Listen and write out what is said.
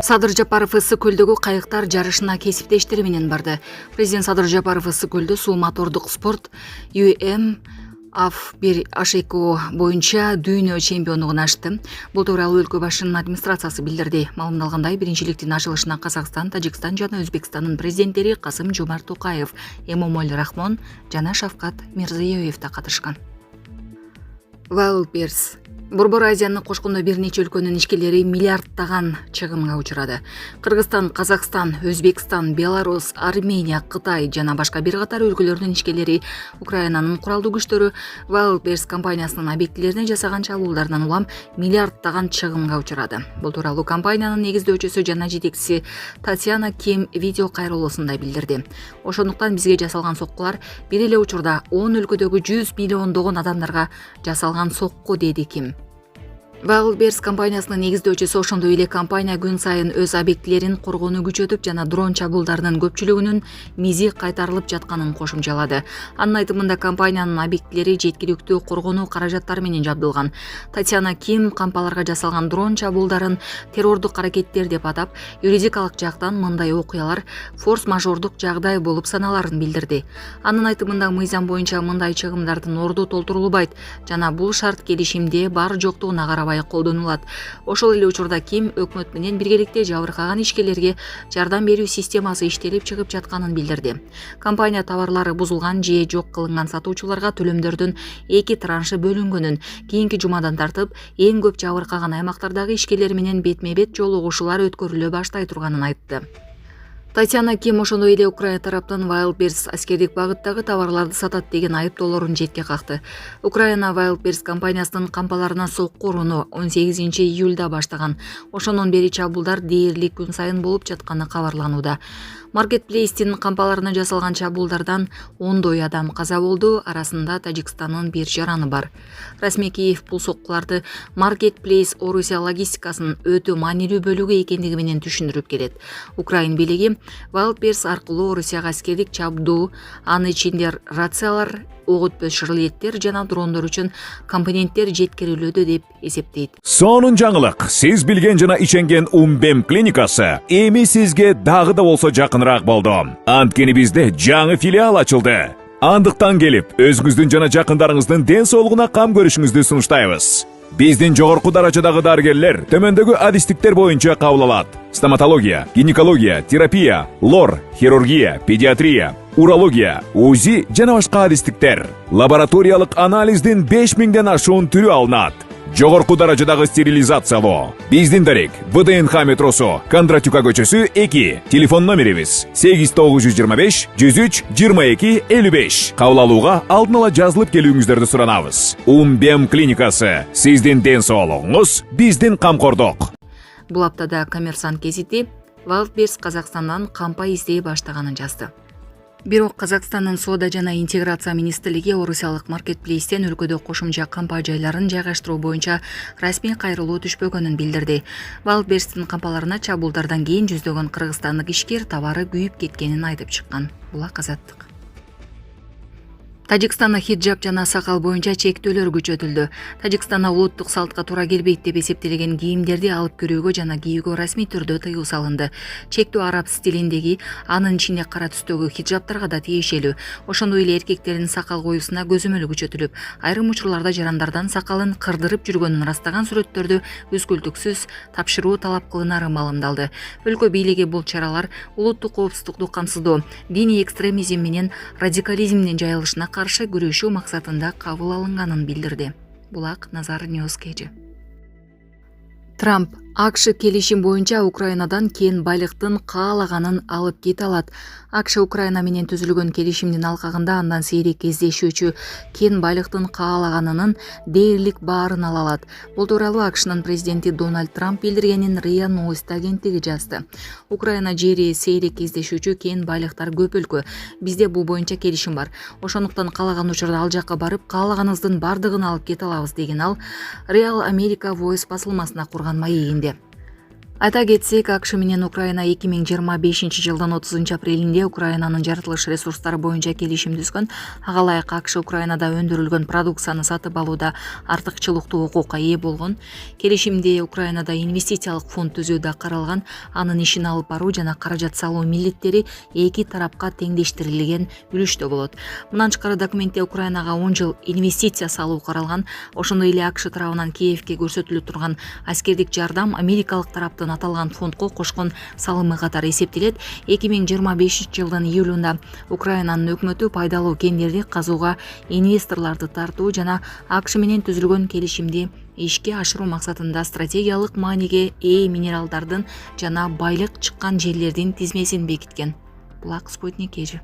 Садыр Жапаров ыссы көлдөгү кайыктар жарышына кесиптештери менен барды. Президент Садыр Жапаров ыссы көлдө суу мотордук спорт АФ1 H2O боюнча дүйнө чемпиондугун ачты. Бул тууралуу өлкө башчынын администрациясы билдирди. Маалымдалгандай, биринчиликтин ачылышына Казакстан, Тажикстан жана Өзбекстандын президенттери Касым-Жомарт Токаев, Эмомали Рахмон жана Шавкат Мирзиёев да катышкан. Wildberries Борбор Азияны кошкондо бир нече өлкөнүн ишкерлери миллиардтаган чыгымга учурады. Кыргызстан, Казакстан, Өзбекстан, Беларусь, Армения, Кытай жана башка бир катар өлкөлөрдүн ишкерлери Украинанын куралдуу күчтөрү Wildberries компаниясынын объектилерине жасаган чабуулдардан улам миллиардтаган чыгымга учурады. Бул тууралуу компаниянын негиздөөчүсү жана жетекчиси Татьяна Ким видео кайрылуусунда билдирди. Ошондуктан бизге жасалган соккулар бир эле учурда 10 өлкөдөгү 100 миллиондогон адамдарга жасалган сокку, деди Ким. Wildberries компаниясынын негиздөөчүсү ошондой эле компания күн сайын өз объектилерин коргоону күчөтүп жана дрон чабуулдарынын көпчүлүгүнүн мизи кайтарылып жатканын кошумчалады. Анын айтымында компаниянын объектилери жеткиликтүү коргонуу каражаттары менен жабдылган. Татьяна Ким кампаларга жасалган дрон чабуулдарын террордук аракеттер деп атап, юридикалык жактан мындай окуялар форс-мажордук жагдай болуп саналарын билдирди. Анын айтымында мыйзам боюнча мындай чыгымдардын орду толтурулбайт жана бул шарт келишимде бар жоктугуна карабай колдонулат. Ошол эле учурда Ким өкмөт менен биргеликте жабыркаган ишкерлерге жардам берүү системасы иштелип чыгып жатканын билдирди. Компания товарлары бузулган же жок кылынган сатуучуларга төлөмдөрдүн 2 траншы бөлүнгөнүн, кийинки жумадан тартып эң көп жабыркаган аймактардагы ишкерлер менен бетме-бет жолугушуулар өткөрүлө баштай турганын айтты. Татьяна Ким ошондой эле Украина тараптан Wildberries аскердик багыттагы товарларды сатат деген айыптоолорун четке какты. Украина Wildberries компаниясынын кампаларына сокку урууну 18 июлда баштаган. Ошондон бери чабуулдар дээрлик күн сайын болуп жатканы кабарланууда. Marketplace'тин кампаларына жасалган чабуулдардан ондой адам каза болду, арасында Тажикстандын бир жараны бар. Расмий Киев бул соккуларды Marketplace Орусия логистикасынын өтө маанилүү бөлүгү экендиги менен түшүндүрүп келет. Украин бийлиги Wildberries аркылуу Орусияга аскердик чабдуу, анын ичинде рациялар, ок өтпөс шырлеттер жана дрондор үчүн компоненттер жеткирилүүдө деп эсептейт. Сонун жаңылык, сиз билген жана иченген Умбем клиникасы эми сизге дагы да болсо жакыныраак болду. Анткени бизде жаңы филиал ачылды. Андыктан келип, өзүңүздүн жана жакындарыңыздын ден соолугуна кам көрүшүңүздү сунуштайбыз. Биздин жогорку даражадагы дарыгерлер төмөндөгү адистиктер боюнча кабыл алат: стоматология, гинекология, терапия, лор, хирургия, педиатрия, урология, УЗИ жана башка адистиктер. Лабораториялык анализдин 5000ден ашуун түрү алынат. Жогорку даражадагы стерилизациялоо. Биздин дарек ВДНХ метросу, Кондратюка көчөсү 2. Телефон номерибиз 8925 103 22 55. Кабыл алууга алдын ала жазылып келүүңүздөрдү суранабыз. Умбем клиникасы. Сиздин ден соолугуңуз, биздин камкордук. Бул аптада Коммерсант гезити Wildberries Казакстандан кампа издей баштаганын жазды. Бирок Казакстандын соода жана интеграция министрлиги Орусиялык Marketplace'тен өлкөдө кошумча кампа жайларын жайгаштыруу боюнча расмий кайрылуу түшпөгөнүн билдирди. Wildberries'тин кампаларына чабуулдардан кийин жүздөгөн кыргызстандык ишкер товары күйүп кеткенин айтып чыккан. Бул Азаттык. Тажикстанда хиджаб жана сакал боюнча чектөөлөр күчөтүлдү. Тажикстанда улуттук салтка туура келбейт деп эсептелген кийимдерди алып кирүүгө жана кийүүгө расмий түрдө тыюу салынды. Чектөө араб стилиндеги, анын ичинде кара түстөгү хиджабтарга да тиешелүү. Ошондой эле эркектердин сакал коюусуна көзөмөл күчөтүлүп, айрым учурларда жарандардан сакалын кырдырып жүргөнүн ырастаган сүрөттөрдү үзгүлтүксүз тапшыруу талап кылынары маалымдалды. Өлкө бийлиги бул чаралар улуттук коопсуздукту камсыздоо, диний экстремизм менен радикализмдин жайылышына каршы күрөшүү максатында кабыл алынганын билдирди. Булак Назар Ньюс кежи. Трамп АКШ келишим боюнча Украинадан кен байлыктын каалаганын алып кете алат. АКШ Украина менен түзүлгөн келишимдин алкагында андан сейрек кездешүүчү кен байлыктын каалаганынын дээрлик баарын ала алат. Бул тууралуу АКШнын президенти Дональд Трамп билдиргенин РИА Новости агенттиги жазды. Украина жери сейрек кездешүүчү кен байлыктар көп өлкө. Бизде бул боюнча келишим бар. Ошондуктан каалаган учурда ал жакка барып, каалаганыбыздын бардыгын алып кете алабыз, деген ал Real America Voice басылмасына курган маегинде. Айта кетсек, АКШ менен Украина 2025 жылдын 30 апрелинде Украинанын жаратылыш ресурстары боюнча келишим түзгөн. Ага ылайык АКШ Украинада өндүрүлгөн продукцияны сатып алууда артыкчылыктуу укукка ээ болгон. Келишимде Украинада инвестициялык фонд түзүү да каралган. Анын ишин алып баруу жана каражат салуу милдеттери эки тарапка теңдештирилген үлүштө болот. Мындан тышкары документте Украинага 10 жыл инвестиция салуу каралган. Ошондой эле АКШ тарабынан Киевке көрсөтүлүп турган аскердик жардам америкалык тараптын аталган фондко кошкон салымы катары эсептелет. 2025 жылдын июлунда Украинанын өкмөтү пайдалуу кендерди казууга инвесторлорду тартуу жана АКШ менен түзүлгөн келишимди ишке ашыруу максатында стратегиялык мааниге ээ минералдардын жана байлык чыккан жерлердин тизмесин бекиткен. Булак Спутник эже.